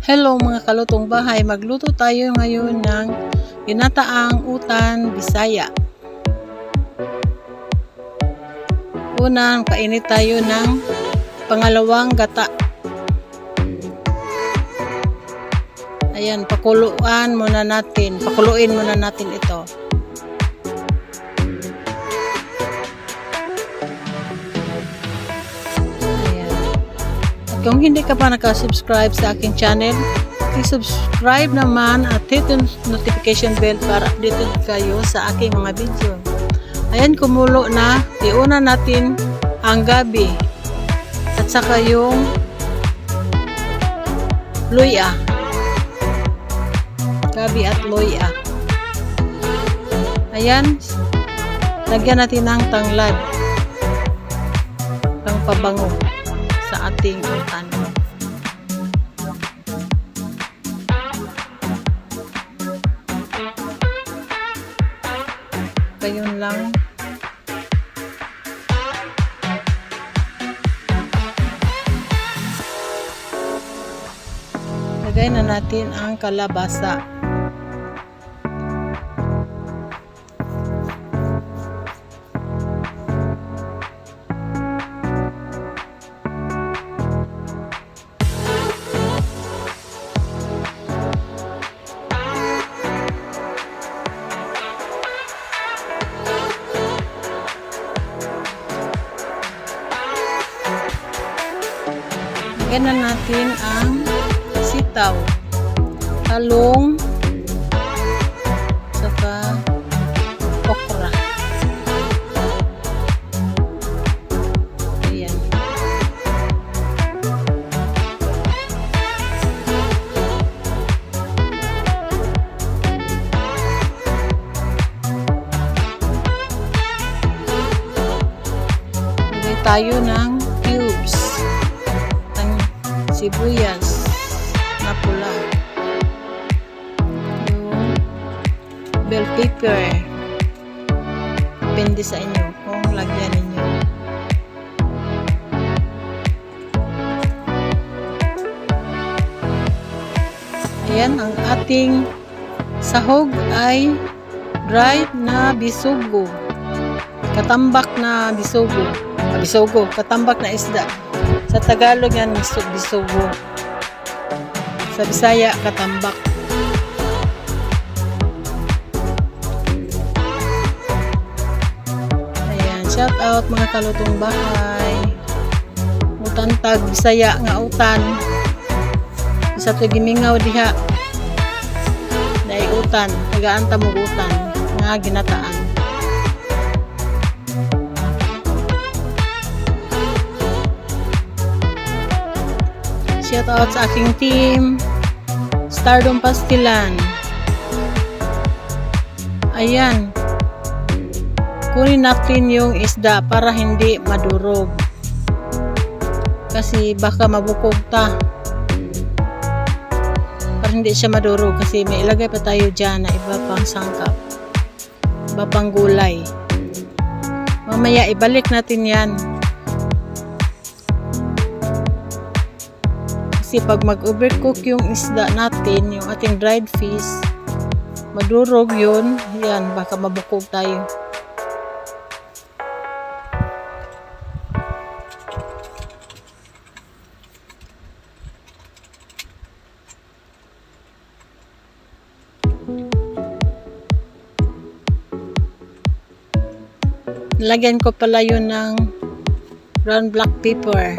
Hello mga kalutong bahay, magluto tayo ngayon ng ginataang utan Bisaya. Unang painit tayo ng pangalawang gata. Ayan, pakuluin muna natin ito. Kung hindi ka pa nakasubscribe sa aking channel, i-subscribe naman at hit yung notification bell para updated kayo sa aking mga video. Ayan, kumulo na. Iuna natin ang gabi at saka yung luya. Gabi at luya. Ayan, lagyan natin ng tanglad, pang pabango sa ating utan. Ganyan lang. Lagay na natin ang kalabasa. Lagyan na natin ang sitaw, talong, saka okra. Ayan. Lagay tayo ng cubes, sibuyas na pula, yung bell pepper, depende sa inyo kung lagyan ninyo. Ayan, ang ating sahog ay dried na bisugo, katambak na bisugo, katambak na isda. Sa Tagalog yan, bisugo. Sa Bisaya, katambak. Ayan, shout out mga kalutong bahay. Utan tag Bisaya nga utan. Isa to gimingaw diha. Dahil utan, tagaan ta mo utan nga ginataan. Shout out sa aking team, Stardom Pastilan. Ayan, kunin natin yung isda para hindi madurog, kasi baka mabukog ta, para hindi siya madurog, kasi may ilagay pa tayo dyan na iba pang sangkap, iba pang gulay. Mamaya ibalik natin yan. Kasi pag mag-overcook yung isda natin, yung ating dried fish, madurog yun. Yan, baka mabukog tayo. Lagyan ko pala yun ng brown black pepper.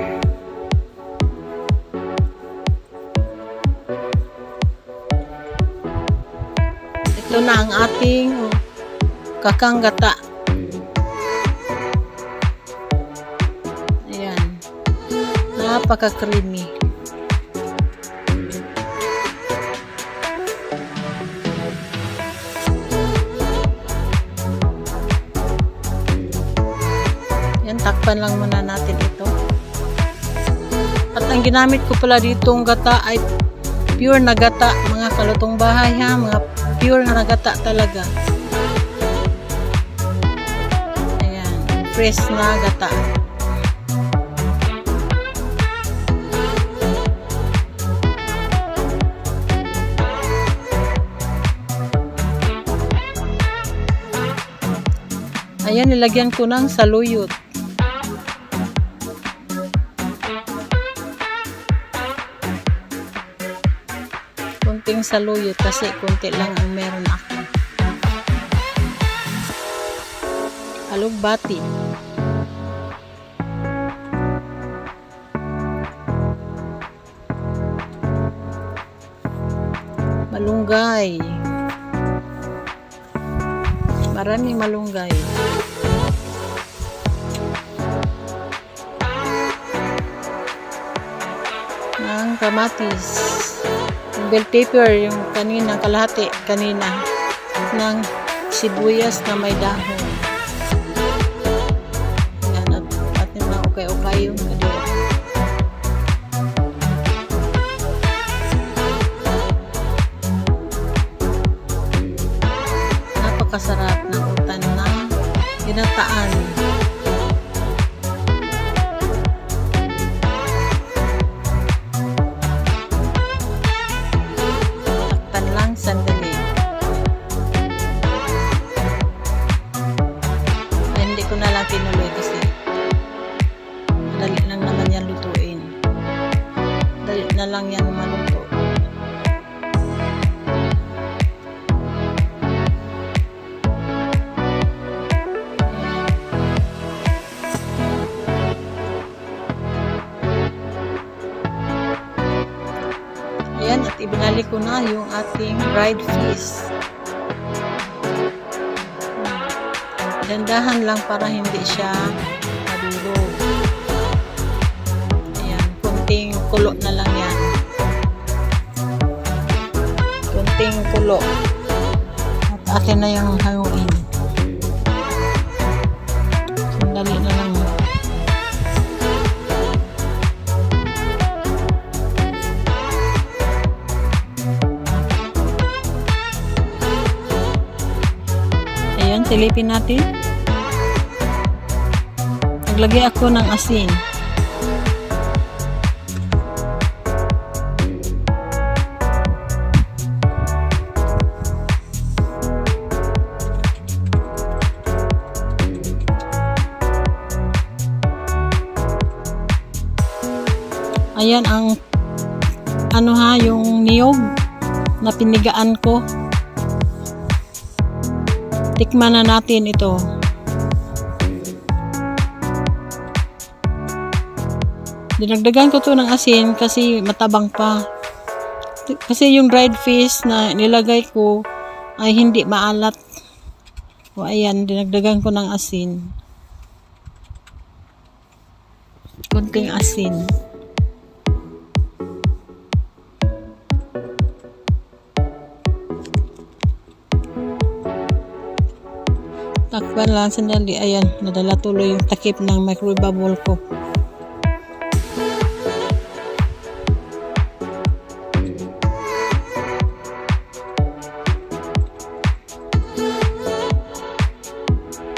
Ito na ang ating kakang gata. Ayan. Napaka-creamy. Ayan, takpan lang muna natin ito. At ang ginamit ko pala ditong gata ay pure na gata, mga kalutong bahay ha, mga pure na gata talaga. Ayan, fresh na gata. Ayan, nilagyan ko ng saluyot. Kunting saluyot kasi kunti lang ang meron ako. Alugbati. Malunggay. Maraming malunggay. Ng kamatis. Yung bell pepper, yung kanina, kalahati kanina. Ng sibuyas na may dahon. Yan, at yung mga ukay-ukay yung kadira. Napakasarap ng utan na ginataan. Takpan lang sandali. Hindi ko na lang tinuloy kasi dali lang naman yan lutuin. Dali na lang yan maluto. Ayan, at ibinalik ko na yung ating dried fish. Dandahan lang para hindi siya madurog. Ayan, kunting kulo na lang yan. Kunting kulo. At akin na yung hayuin. Sandali na lang. Ayan, silipin natin. Naglagay ako ng asin. Ayan ang yung niyog na pinigaan ko. Tikman na natin ito. Dinagdagan ko to ng asin kasi matabang pa. Kasi yung dried fish na nilagay ko ay hindi maalat. O ayan, dinagdagan ko ng asin. Kunting asin. Takpan lang sandali. Ayan, nadala tuloy yung takip ng microwave ko.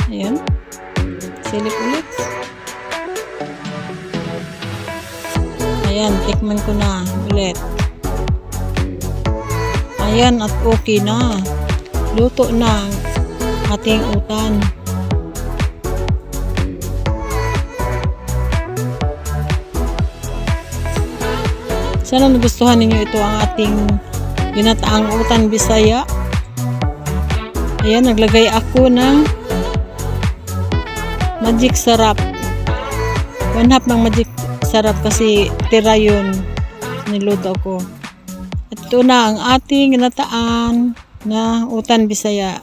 Ayan. Silip ulit. Ayan, tikman ko na ulit. Ayan, at okay na. Luto na ating utan. Sana nagustuhan ninyo ito ang ating ginataang utan Bisaya. Ayan, naglagay ako ng magic sarap. 1/2 ng magic sarap kasi tira yun. Niluto ko. At ito na ang ating ginataan na utan Bisaya.